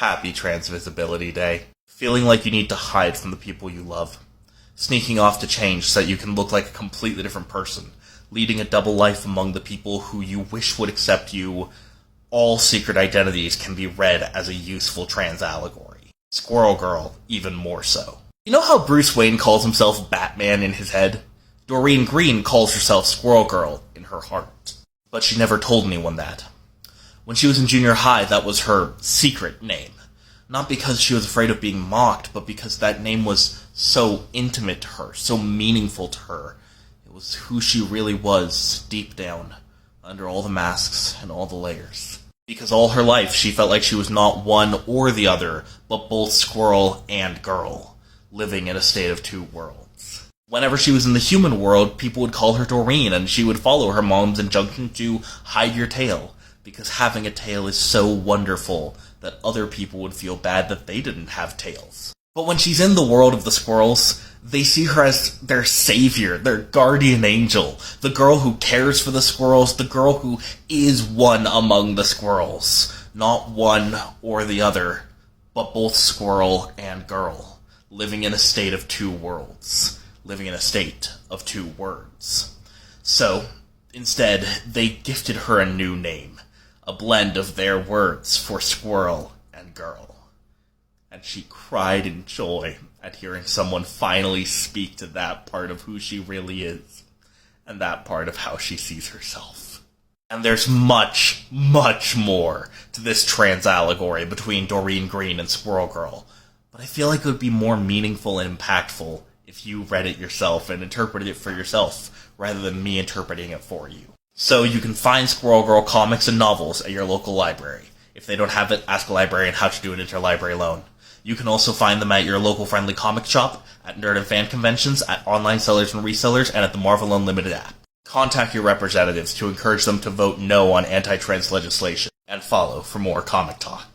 Happy Transvisibility Day. Feeling like you need to hide from the people you love. Sneaking off to change so that you can look like a completely different person. Leading a double life among the people who you wish would accept you. All secret identities can be read as a useful trans allegory. Squirrel Girl, even more so. You know how Bruce Wayne calls himself Batman in his head? Doreen Green calls herself Squirrel Girl in her heart. But she never told anyone that. When she was in junior high, that was her secret name. Not because she was afraid of being mocked, but because that name was so intimate to her, so meaningful to her. It was who she really was, deep down, under all the masks and all the layers. Because all her life, she felt like she was not one or the other, but both squirrel and girl, living in a state of two worlds. Whenever she was in the human world, people would call her Doreen, and she would follow her mom's injunction to hide your tail, because having a tail is so wonderful that other people would feel bad that they didn't have tails. But when she's in the world of the squirrels, they see her as their savior, their guardian angel, the girl who cares for the squirrels, the girl who is one among the squirrels. Not one or the other, but both squirrel and girl, living in a state of two worlds, living in a state of two words. So, instead, they gifted her a new name, a blend of their words for squirrel and girl. And she cried in joy at hearing someone finally speak to that part of who she really is, and that part of how she sees herself. And there's much, much more to this trans allegory between Doreen Green and Squirrel Girl, but I feel like it would be more meaningful and impactful if you read it yourself and interpreted it for yourself, rather than me interpreting it for you. So you can find Squirrel Girl comics and novels at your local library. If they don't have it, ask a librarian how to do an interlibrary loan. You can also find them at your local friendly comic shop, at nerd and fan conventions, at online sellers and resellers, and at the Marvel Unlimited app. Contact your representatives to encourage them to vote no on anti-trans legislation, and follow for more comic talk.